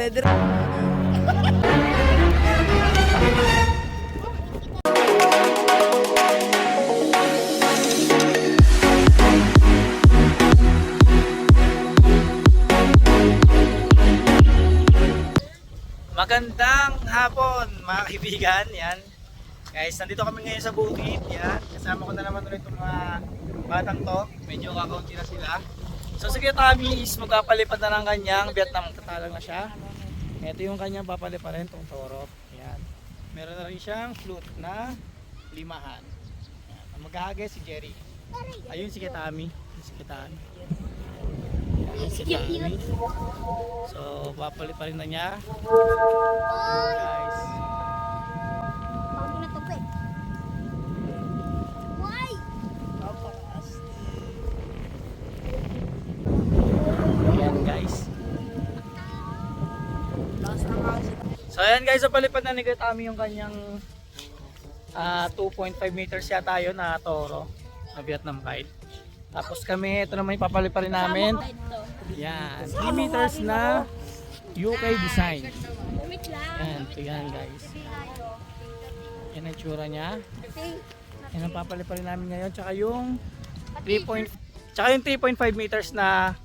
dire-dire. Magandang hapon mga kaibigan, yan. Guys, nandito kami ngayon sa bukid, yan. Kasama ko na naman ulit itong mga batang to. Medyo kakaunti na sila. So si Kuya Tommy is magpapalipad na ng kanyang Vietnam, tatalang na siya. Ito yung kanyang papaliparin, itong toro. Yan. Meron na rin siyang flute na limahan. Yan. Ang maghahagay si Jerry. Ayun si Kuya Tommy. Si Kuya Tommy. Yan si Tommy. So papaliparin na niya. Guys. Ayan guys. So ayan guys, napalipad na ni Kuya Tommy yung kanyang 2.5 meters yata yun na toro na Vietnam kite. Tapos kami, ito naman ipapaliparin namin. Yan, 3 meters na UK design. Yan, ito yan guys. Yan ang tsura niya. Yan ang papaliparin namin ngayon. Tsaka yung 3.5 meters na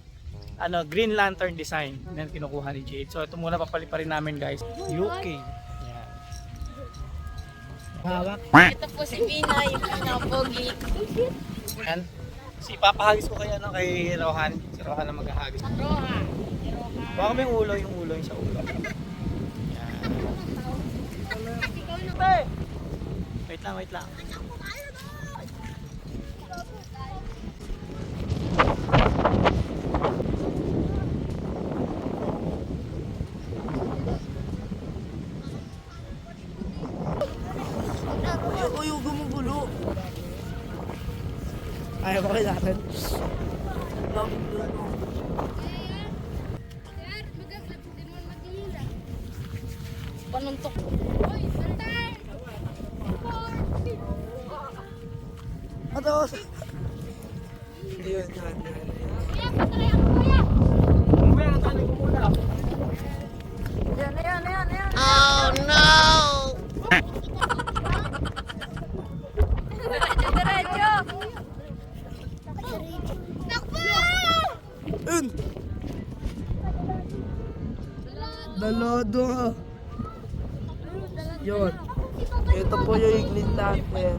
Green Lantern design. Yan kinukuha ni Jade. So ito muna papaliparin namin guys. UK. Yan. Hawak. Ito po si Bina, yung pinapogi. Yan. Si papahagis ko kay Rohan. Si Rohan na maghahagis. Rohan. Baka may ulo yung sa ulo. Yan. Wait lang. Uy, gumugulo. Ayaw ko kailangan. Panuntok. Atos! Yun. Umaya na tayo kumula. Ayan. Oh no! Diretso. Dalado ha. Yun. Ito po yung Green Lantern.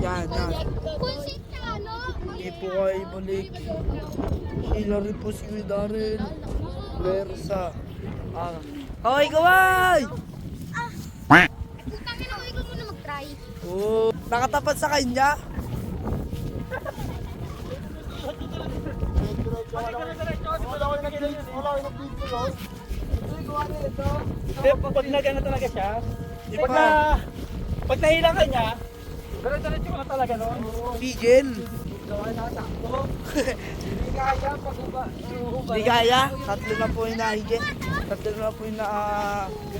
Yan. Hindi po kayo ibalik. Sila rin po si Darren. Versa. Hoy, kaway! Oh, nakatapat sa kanya. Pag nagana talaga siya, pag nahilang ka niya, diretso ko na talaga noon. Pigil. Hindi kaya. Tatlo na po yung nahigit. Tatlo na po yung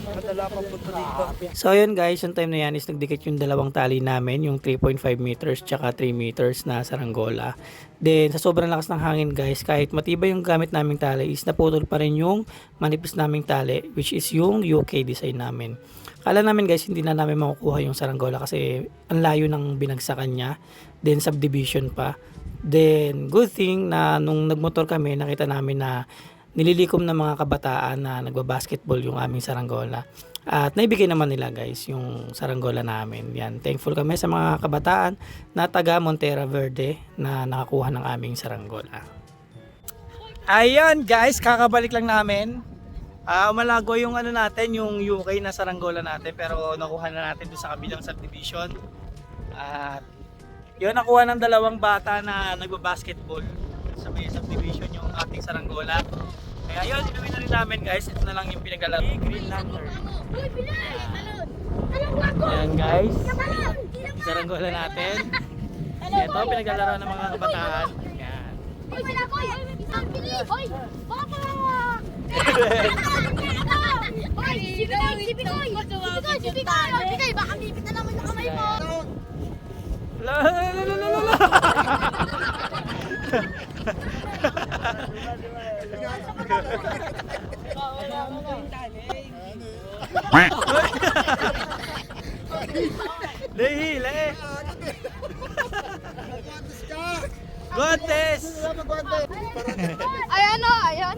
madala pa po dito. So yun guys, yung time na yan is nagdikit yung dalawang tali namin, yung 3.5 meters tsaka 3 meters na saranggola. Then sa sobrang lakas ng hangin guys, kahit matibay yung gamit naming tali is naputol pa rin yung manipis naming tali, which is yung UK design namin. Kala namin guys hindi na namin makukuha yung saranggola kasi ang layo ng binagsakan niya, then subdivision pa. Then good thing na nung nagmotor kami, nakita namin na nililikom ng mga kabataan na nagbabasketball yung aming saranggola. At naibigay naman nila guys yung saranggola namin. Yan, thankful kami sa mga kabataan na taga Montera Verde na nakakuha ng aming saranggola. Ayan guys, kakabalik lang namin. Umalago yung natin, yung UK na saranggola natin, pero nakuha na natin doon sa kabilang subdivision. At yun, nakuha ng dalawang bata na nagbabasketball sa may subdivision yung ating saranggola. Kaya yun, inuwi na rin namin guys. Ito na lang yung pinaglalaro. Green Lantern. Ayan guys, saranggola natin. Ito, pinaglalaro ng mga kabataan. Ayan. Baka bibit na naman yung kamay mo. Dahil eh. Gontes! Ay, ano? Ayan.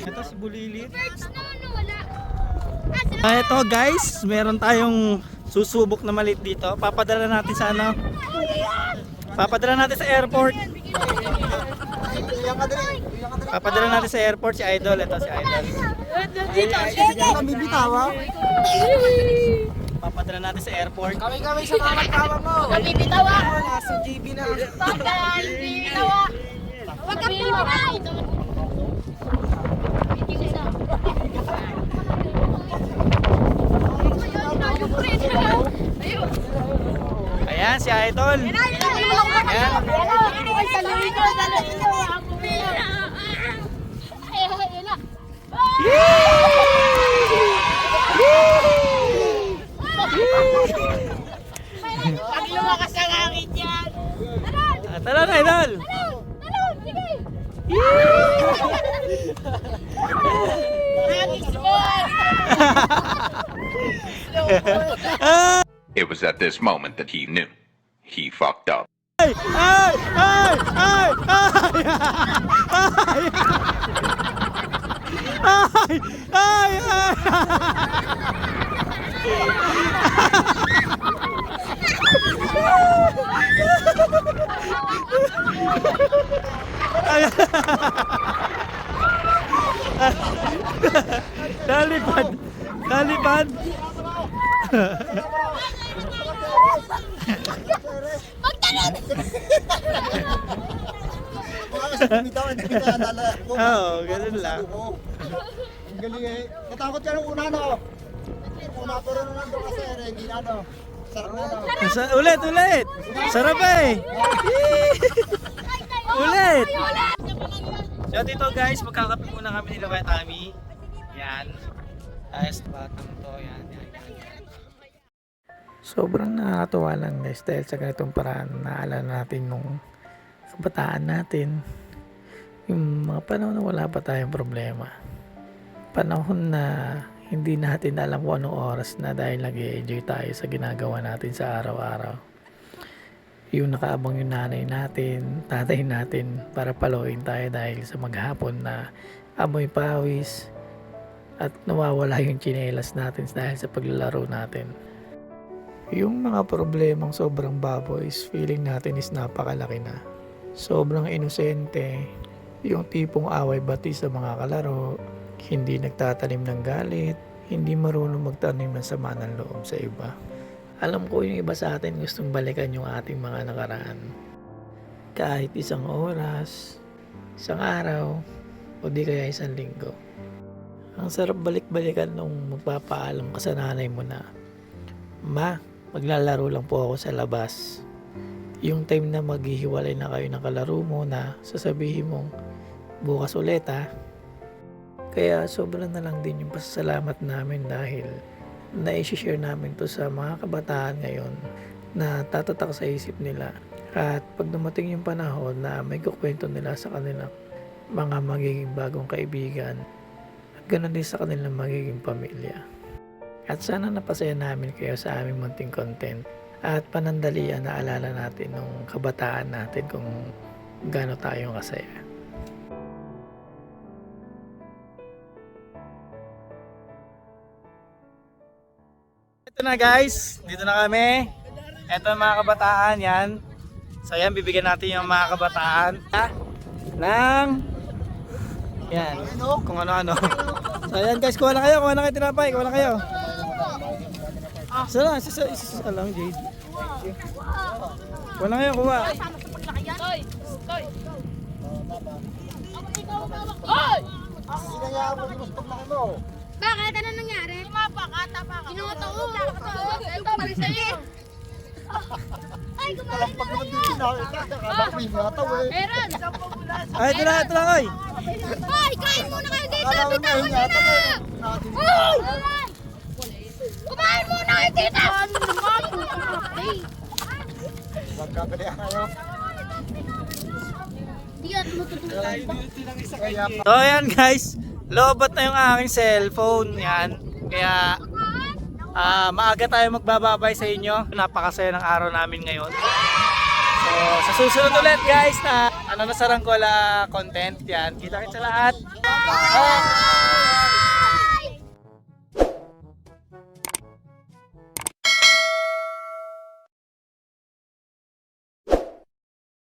Ito si Bulilit. Birds naman na wala. Ito guys, meron tayong susubok na maliit dito. Papadala natin sa ano? Papadala natin sa airport. Papadala natin sa airport si Idol. Ito si Idol. Kami bitawa. Papadala natin sa airport. Kami sa kamag-kawang mo. Kami bitawa. Nasa GB na. Bakal, bitawa. Huwag kang bitawa. Ayan si Idol. Ayan. Pag lumakas ang hangin yan. Tara na Idol. Talon, sige. It was at this moment that he knew. He fucked up. Ay! Ay! Ay! Ay! Ay! Ay! Ay! Dalipad! Dalipad! Oo, ganun lang. Ang galing eh. Natakot ka nung una, no? Una, pero nung nandun kasi, hindi na, no? Sarap na, no? Ulit! Sarap eh! Ulit! So dito guys, magkakape muna kami nila kay Tami. Yan. Ayos batang to. Yan. Sobrang nakakatuwa lang guys dahil sa ganitong paraan naalala natin nung kabataan natin. Yung mga panahon na wala pa tayong problema. Panahon na hindi natin alam kung anong oras na dahil nag-i-enjoy tayo sa ginagawa natin sa araw-araw. Yung nakaabang yung nanay natin, tatay natin para paluin tayo dahil sa maghapon na amoy pawis at nawawala yung tsinelas natin dahil sa paglalaro natin. Yung mga problemang sobrang baboy is feeling natin is napakalaki na. Sobrang inosente, yung tipong away bati sa mga kalaro, hindi nagtatanim ng galit, hindi marunong magtanim ng sama ng loob sa iba. Alam ko yung iba sa atin gustong balikan yung ating mga nakaraan. Kahit isang oras, isang araw, o di kaya isang linggo. Ang sarap balik-balikan nung magpapaalam ka sa nanay mo na, "Ma, maglalaro lang po ako sa labas." Yung time na maghihiwalay na kayo ng kalaro mo na sasabihin mong, "Bukas ulit ha." Kaya sobrang na lang din yung pasasalamat namin dahil na-share namin to sa mga kabataan ngayon na tatatak sa isip nila. At pag dumating yung panahon na may kukwento nila sa kanilang mga magiging bagong kaibigan at ganoon din sa kanilang magiging pamilya. At sana napasaya namin kayo sa aming munting content at panandalian na alala natin nung kabataan natin kung gaano tayong kasaya. Ito na guys, dito na kami. Ito ang mga kabataan yan. So yan, bibigyan natin yung mga kabataan ng yan, kung ano-ano. So yan guys, kuha na kayo tinapay, kuha na kayo. Isa lang, Jade. Kuha na kayo, kuha. Bakit? Ano nangyari? Mapakata pa ka. Kinuha ko. Ito pa rin sa'yo. Ay, kumain na kayo. Meron. Ay, ito na, oy. Hoy, kain muna kayo dito. Bitawan nyo na. Hoy! Kumain muna kayo dito. Magkabalihan kayo. Hindi ka matutulog. So yan guys, Lobot na yung aking cellphone. Yan. Kaya maaga tayo magbababay sa inyo. Napakasaya ng araw namin ngayon. So, sa susunod ulit guys na na saranggola content. Yan. Kita-kits sa lahat.